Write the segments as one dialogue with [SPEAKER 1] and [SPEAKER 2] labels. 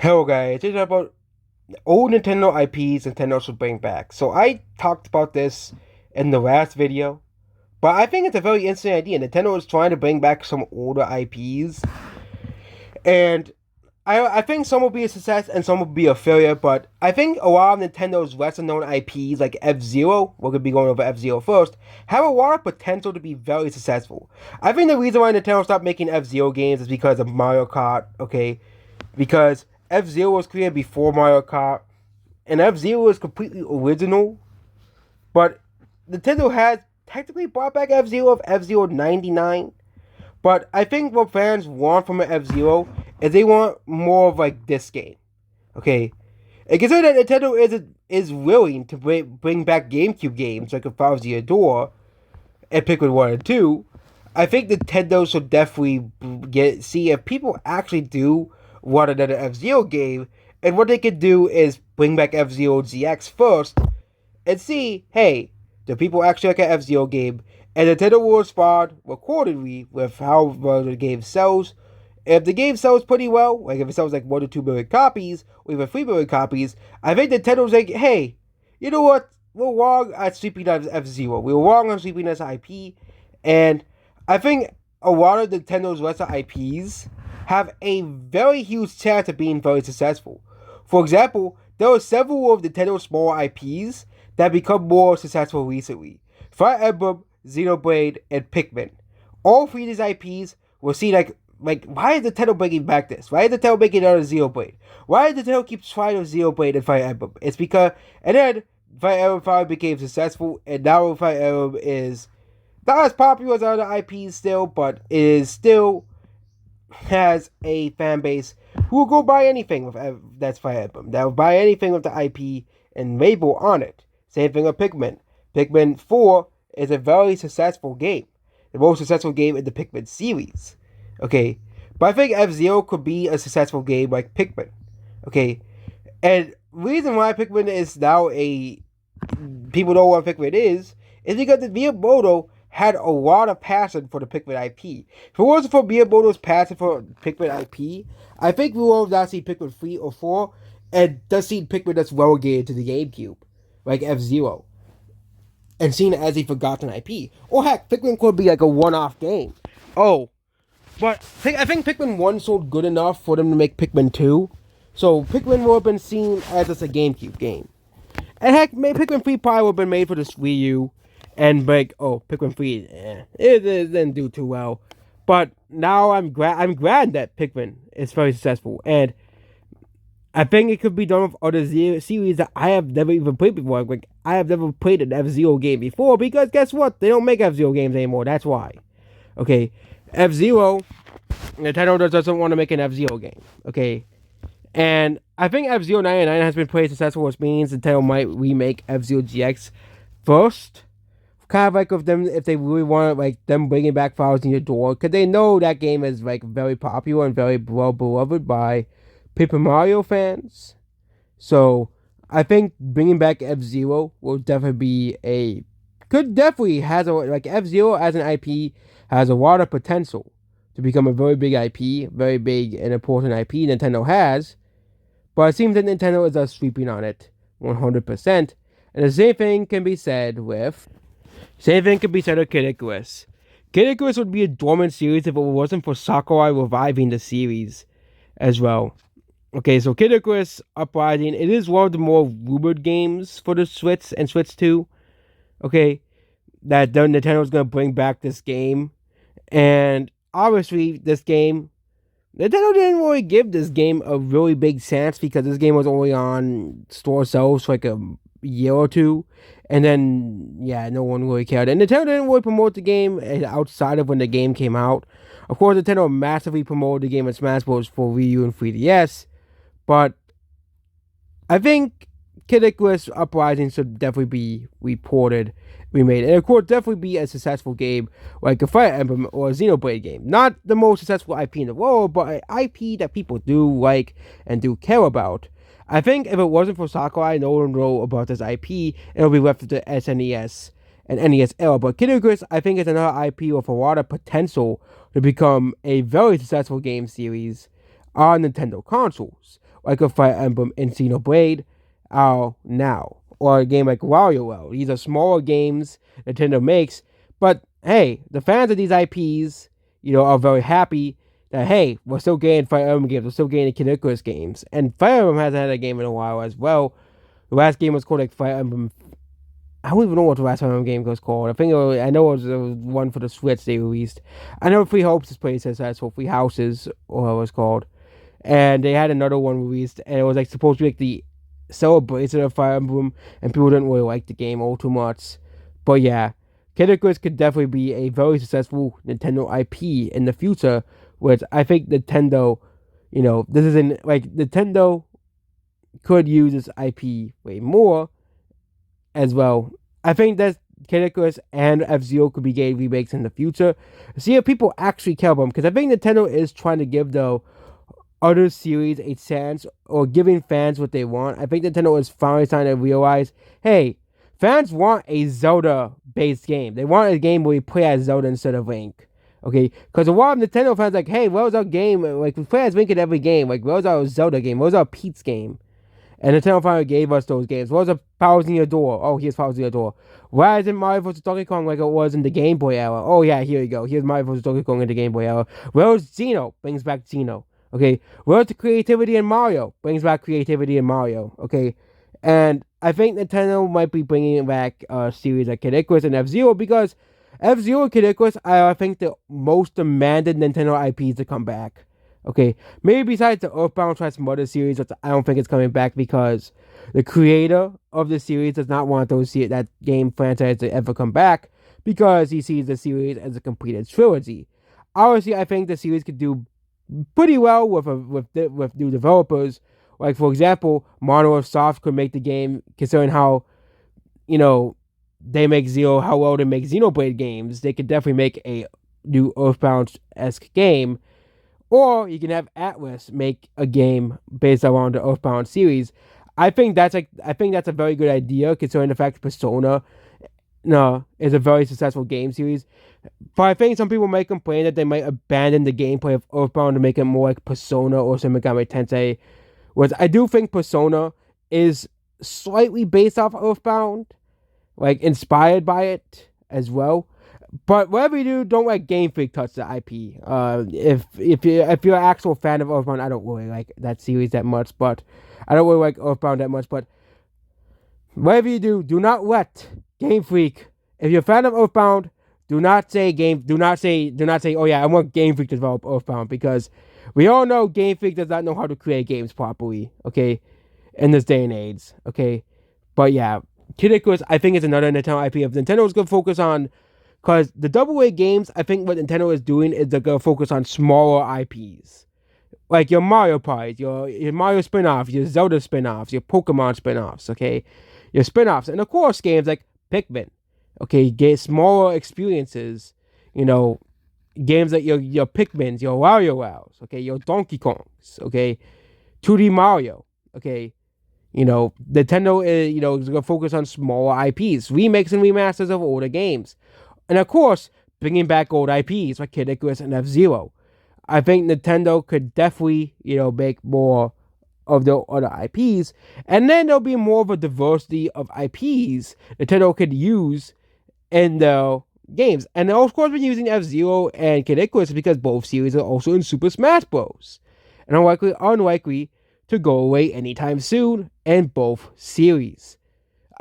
[SPEAKER 1] Hello guys, this is about old Nintendo IPs Nintendo should bring back. So I talked about this in the last video, but I think it's a very interesting idea. Nintendo is trying to bring back some older IPs, and I think some will be a success and some will be a failure, but I think a lot of Nintendo's lesser known IPs like F-Zero, we're going to be going over F-Zero first, have a lot of potential to be very successful. I think the reason why Nintendo stopped making F-Zero games is because of Mario Kart, okay? Because F-Zero was created before Mario Kart, and F-Zero is completely original, but Nintendo has technically brought back F-Zero of F-Zero 99, but I think what fans want from an F-Zero is they want more of like this game, okay? And consider that Nintendo is willing to bring back GameCube games like a Thousand Year Door and Pikmin 1 and 2, I think Nintendo should definitely see if people actually do want another F-Zero game, and what they could do is bring back F-Zero GX first, and see, hey, do people actually like an F-Zero game? And Nintendo will respond accordingly with how well the game sells. If the game sells pretty well, like if it sells like 1 to 2 million copies, or even 3 million copies, I think Nintendo's like, hey, you know what? We're wrong at sweeping F-Zero. We were wrong on sweeping this IP. And I think a lot of Nintendo's lesser IPs have a very huge chance of being very successful. For example, there are several of Nintendo's smaller IPs that become more successful recently. Fire Emblem, Xenoblade, and Pikmin. All three of these IPs will see like why is Nintendo bringing back this? Why is Nintendo making another Xenoblade? Why does Nintendo keep trying to Xenoblade and Fire Emblem? It's because and then Fire Emblem finally became successful, and now Fire Emblem is not as popular as other IPs still, but it is still has a fan base who will go buy anything with that's Fire Emblem. That will buy anything with the IP and label on it. Same thing with Pikmin. Pikmin 4 is a very successful game. The most successful game in the Pikmin series. Okay. But I think F-Zero could be a successful game like Pikmin. Okay. And reason why Pikmin is now people know what Pikmin is because the Miyamoto had a lot of passion for the Pikmin IP. If it wasn't for Miyamoto's passion for Pikmin IP, I think we will not see Pikmin 3 or 4, and just see Pikmin that's relegated to the GameCube, like F-Zero, and seen it as a forgotten IP. Or heck, Pikmin could be like a one-off game. Oh, but I think Pikmin 1 sold good enough for them to make Pikmin 2, so Pikmin would have been seen as just a GameCube game. And heck, Pikmin 3 probably would have been made for the Wii U, and like, oh, Pikmin 3, it didn't do too well. But now I'm glad that Pikmin is very successful, and I think it could be done with other series that I have never even played before. Like, I have never played an F-Zero game before, because guess what? They don't make F-Zero games anymore, that's why. Okay, F-Zero, Nintendo doesn't want to make an F-Zero game, okay? And I think F-Zero 99 has been pretty successful, which means Nintendo might remake F-Zero GX first. Kind of like with them, if they really want like them bringing back Thousand Year Door, because they know that game is like very popular and very well beloved by Paper Mario fans. So I think bringing back F-Zero will definitely be has a like F-Zero as an IP has a lot of potential to become a very big IP, very big and important IP Nintendo has. But it seems that Nintendo is just sweeping on it 100%. And the same thing can be said with Kid Icarus. Kid Icarus would be a dormant series if it wasn't for Sakurai reviving the series as well. Okay, so Kid Icarus Uprising, it is one of the more rumored games for the Switch and Switch 2. Okay, that Nintendo's going to bring back this game. And obviously, Nintendo didn't really give this game a really big chance because this game was only on store shelves for like a year or two, and then no one really cared. And Nintendo didn't really promote the game outside of when the game came out. Of course, Nintendo massively promoted the game in Smash Bros. For Wii U and 3DS, but I think Kid Icarus Uprising should definitely be remade, and of course definitely be a successful game like a Fire Emblem or a Xenoblade game. Not the most successful IP in the world, but an IP that people do like and do care about. I think if it wasn't for Sakurai, no one would know about this IP, and it would be left to the SNES and NES era. But Kid Icarus, I think, is another IP with a lot of potential to become a very successful game series. on Nintendo consoles, like a Fire Emblem and Xenoblade now, or a game like WarioWare. These are smaller games Nintendo makes, but hey, the fans of these IPs, are very happy that hey, we're still getting Fire Emblem games, we're still getting the Kid Icarus games, and Fire Emblem hasn't had a game in a while as well. The last game was called like Fire Emblem. I don't even know what the last Fire Emblem game was called. I know it was one for the Switch they released. I know Free Hopes is pretty successful. Free Houses, or what it was called, and they had another one released, and it was like supposed to be like the celebration of Fire Emblem, and people didn't really like the game all too much. But yeah, Kid Icarus could definitely be a very successful Nintendo IP in the future, which I think Nintendo, this isn't like Nintendo could use this IP way more as well. I think that Kid Icarus and F-Zero could be getting remakes in the future. See if people actually care about them, because I think Nintendo is trying to give the other series a chance, or giving fans what they want. I think Nintendo is finally starting to realize, hey, fans want a Zelda-based game. They want a game where you play as Zelda instead of Link. Okay, because a lot of Nintendo fans like, hey, where was our game? Like, we play as Link in every game. Like, where was our Zelda game? Where was our Pete's game? And Nintendo finally gave us those games. What was a Powers in Your Door? Oh, here's Powers in Your Door. Why isn't Mario vs. Donkey Kong like it was in the Game Boy era? Oh, yeah, here you go. Here's Mario vs. Donkey Kong in the Game Boy era. Where's Xeno? Brings back Xeno. Okay, where's the creativity in Mario? Brings back creativity in Mario. Okay, and I think Nintendo might be bringing back a series like Kid Icarus and F-Zero, because F-Zero and Kid Icarus are, I think, the most demanded Nintendo IPs to come back. Okay, maybe besides the Earthbound Transmoder series, which I don't think it's coming back because the creator of the series does not want that game franchise to ever come back, because he sees the series as a completed trilogy. Obviously, I think the series could do pretty well with new developers. Like, for example, Monolith Soft could make the game, considering how they make how well they make Xenoblade games. They could definitely make a new Earthbound-esque game. Or you can have Atlus make a game based around the Earthbound series. I think that's a very good idea, considering the fact that Persona is a very successful game series. But I think some people might complain that they might abandon the gameplay of Earthbound to make it more like Persona or Shin Megami Tensei. Whereas I do think Persona is slightly based off Earthbound, like inspired by it as well. But whatever you do, don't let Game Freak touch the IP. If you're an actual fan of Earthbound, I don't really like that series that much, but I don't really like Earthbound that much. But whatever you do not let Game Freak. If you're a fan of Earthbound, do not say, oh yeah, I want Game Freak to develop Earthbound, because we all know Game Freak does not know how to create games properly. Okay, in this day and age. Okay, but yeah, Kid Icarus, I think, is another Nintendo IP. If Nintendo is going to focus on, because the AA games, I think what Nintendo is doing is they're going to focus on smaller IPs. Like your Mario Party, your Mario spin-offs, your Zelda spin-offs, your Pokemon spin-offs, okay? Your spin-offs. And of course, games like Pikmin. Okay, get smaller experiences. Games like your Pikmins, your WarioWares, okay? Your Donkey Kongs, okay? 2D Mario, okay? Nintendo is going to focus on smaller IPs, remakes and remasters of older games. And of course, bringing back old IPs like Kid Icarus and F-Zero. I think Nintendo could definitely, make more of the other IPs. And then there'll be more of a diversity of IPs Nintendo could use in their games. And of course, we're using F-Zero and Kid Icarus because both series are also in Super Smash Bros. And unlikely to go away anytime soon in both series.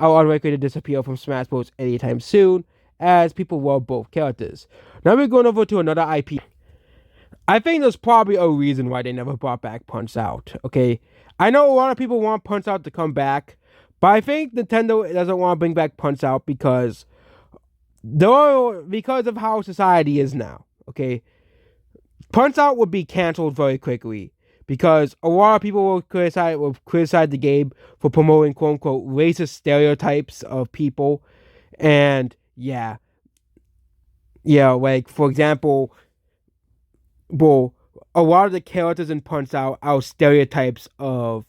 [SPEAKER 1] Are unlikely to disappear from Smash Bros. Anytime soon, as people love both characters. Now we're going over to another IP. I think there's probably a reason why they never brought back Punch-Out, okay? I know a lot of people want Punch-Out to come back, but I think Nintendo doesn't want to bring back Punch-Out because of how society is now, okay? Punch-Out would be canceled very quickly because a lot of people will criticize the game for promoting quote-unquote racist stereotypes of people. And yeah, like, for example, a lot of the characters in Punch-Out are stereotypes of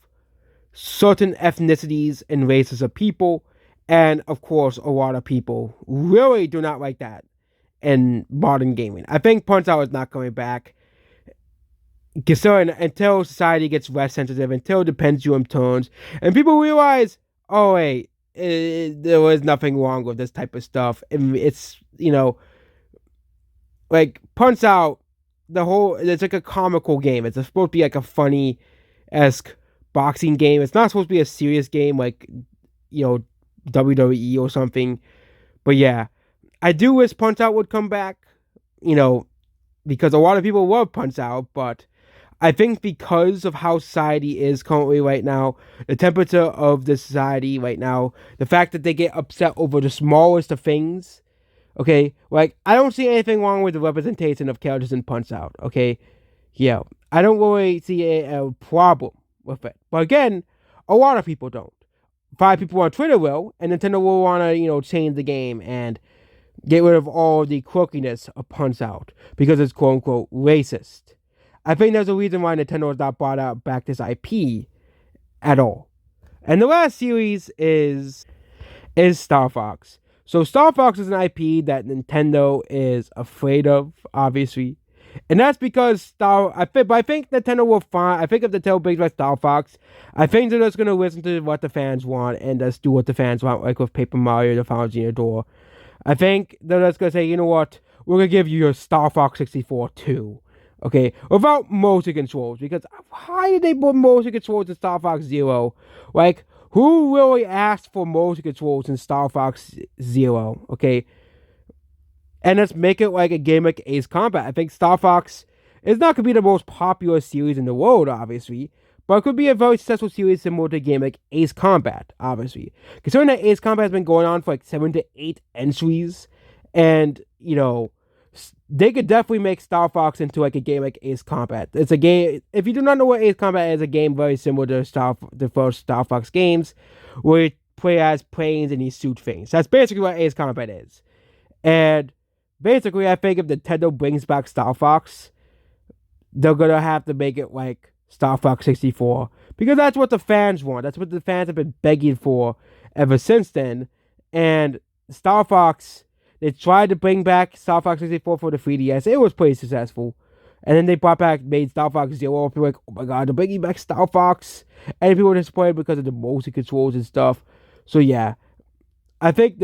[SPEAKER 1] certain ethnicities and races of people, and of course, a lot of people really do not like that in modern gaming. I think Punch-Out is not coming back. until society gets less sensitive, until the pendulum turns, and people realize, oh wait, there was nothing wrong with this type of stuff, and it's like Punch Out. It's like a comical game. It's supposed to be like a funny esque boxing game. It's not supposed to be a serious game like you know WWE or something. But yeah, I do wish Punch Out would come back. You know, because a lot of people love Punch Out, but I think because of how society is currently right now, the temperature of the society right now, the fact that they get upset over the smallest of things. Okay, like I don't see anything wrong with the representation of characters in Punch Out. Okay, yeah, I don't really see a problem with it. But again, a lot of people don't. 5 people on Twitter will, and Nintendo will want to change the game and get rid of all the quirkiness of Punch Out because it's quote unquote racist. I think there's a reason why Nintendo has not brought out back this IP at all. And the last series is Star Fox. So Star Fox is an IP that Nintendo is afraid of, obviously. And that's because I think Nintendo will find. I think if Nintendo brings back Star Fox, I think they're just gonna listen to what the fans want and just do what the fans want, like with Paper Mario: The Thousand Year Door. I think they're just gonna say, you know what, we're gonna give you your Star Fox 64 too, okay, without motion controls. Because why did they put motion controls in Star Fox Zero? Like, who really asked for motion controls in Star Fox Zero? Okay, and let's make it like a game like Ace Combat. I think Star Fox is not going to be the most popular series in the world, obviously, but it could be a very successful series similar to a game like Ace Combat, obviously. Considering that Ace Combat has been going on for like 7 to 8 entries, and, they could definitely make Star Fox into like a game like Ace Combat. It's a game, if you do not know what Ace Combat is, a game very similar to the first Star Fox games, where you play as planes and you shoot things. That's basically what Ace Combat is. And basically, I think if Nintendo brings back Star Fox, they're gonna have to make it like Star Fox 64 because that's what the fans want. That's what the fans have been begging for ever since then. And Star Fox, they tried to bring back Star Fox 64 for the 3DS. It was pretty successful. And then they made Star Fox Zero. People were like, oh my god, they're bringing back Star Fox. And people were disappointed because of the motion controls and stuff. So yeah, I think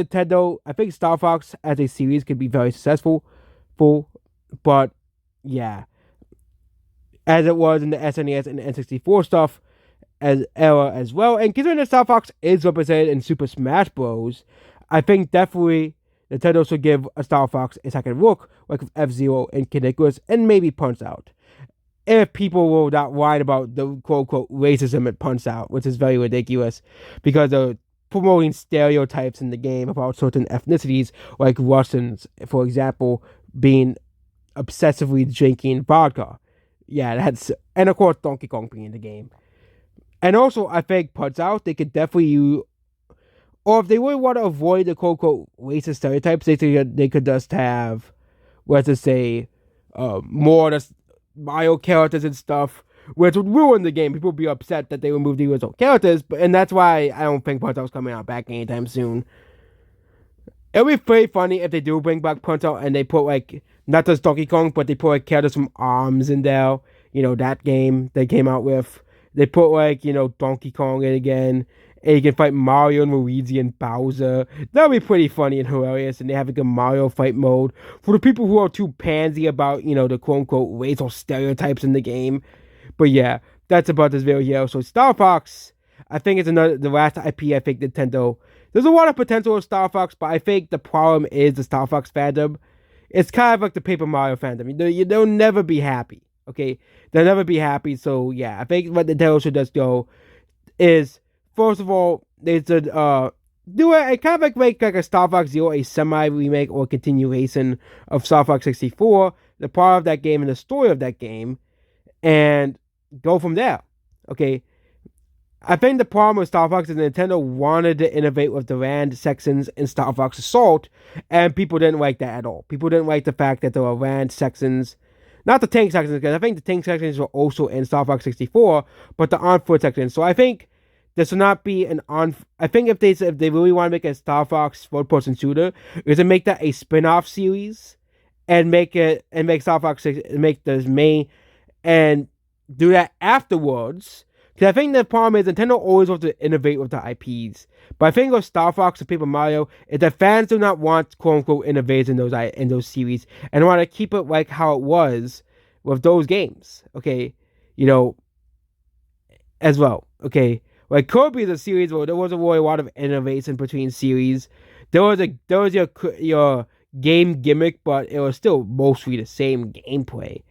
[SPEAKER 1] Star Fox as a series could be very successful, but yeah, as it was in the SNES and the N64 stuff as era as well. And considering that Star Fox is represented in Super Smash Bros., I think definitely Nintendo should give a Star Fox a second look, like with F-Zero and Kid Icarus, and maybe Punch Out. If people will not whine about the quote-unquote racism at Punch Out, which is very ridiculous, because of promoting stereotypes in the game about certain ethnicities, like Russians, for example, being obsessively drinking vodka. Yeah, and of course Donkey Kong being in the game. And also, I think Punch Out, they could definitely use, or if they really want to avoid the quote unquote racist stereotypes, they could just have, let's just say, more just Mario characters and stuff, which would ruin the game. People would be upset that they removed the original characters, and that's why I don't think Punch Out's coming out back anytime soon. It'll be pretty funny if they do bring back Punch Out and they put like not just Donkey Kong, but they put like characters from ARMS in there. That game they came out with. They put like Donkey Kong in again, and you can fight Mario and Luigi and Bowser. That'll be pretty funny and hilarious. And they have like a Mario fight mode for the people who are too pansy about the quote unquote racial stereotypes in the game. But yeah, that's about this video. So Star Fox, I think it's the last IP. I think Nintendo. There's a lot of potential with Star Fox, but I think the problem is the Star Fox fandom. It's kind of like the Paper Mario fandom. They'll never be happy. Okay, they'll never be happy. So yeah, I think what Nintendo should just go is, first of all, they should do it kind of like make like a Star Fox Zero a semi remake or continuation of Star Fox 64, the part of that game and the story of that game, and go from there. Okay. I think the problem with Star Fox is Nintendo wanted to innovate with the Rand sections in Star Fox Assault, and people didn't like that at all. People didn't like the fact that there were Rand sections, not the tank sections, because I think the tank sections were also in Star Fox 64, but the on-foot sections. So I think this will not be I think if they really want to make a Star Fox third-person shooter, is to make that a spin-off series, and make Star Fox 6, make the main, and do that afterwards. Because I think the problem is Nintendo always wants to innovate with the IPs. But I think with Star Fox and Paper Mario, is that fans do not want quote unquote innovation in those series and want to keep it like how it was with those games. Okay, you know, as well. Okay, like Kirby is a series where there wasn't really a lot of innovation between series. There was your game gimmick, but it was still mostly the same gameplay.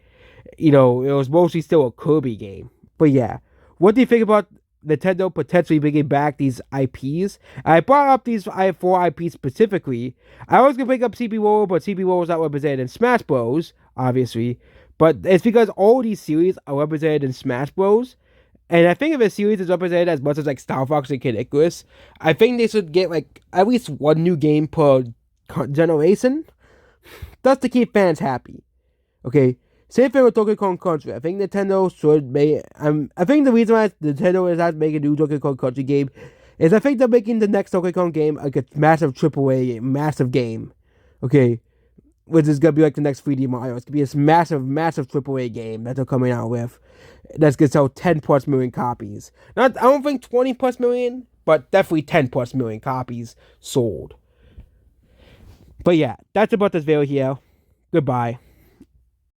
[SPEAKER 1] It was mostly still a Kirby game. But yeah, what do you think about Nintendo potentially bringing back these IPs? I brought up these four IPs specifically. I was gonna bring up CB Roller, but CB Roller is not represented in Smash Bros. Obviously, but it's because all these series are represented in Smash Bros. And I think if a series is represented as much as like Star Fox and Kid Icarus, I think they should get like at least one new game per generation. That's to keep fans happy. Okay, same thing with Donkey Kong Country. I think Nintendo should make. I think the reason why Nintendo is not making a new Donkey Kong Country game is I think they're making the next Donkey Kong game like a massive AAA massive game. Okay, which is gonna be like the next 3D Mario. It's gonna be this massive, massive AAA game that they're coming out with. That's gonna sell 10 plus million copies. I don't think 20 plus million, but definitely 10 plus million copies sold. But yeah, that's about this video here. Goodbye.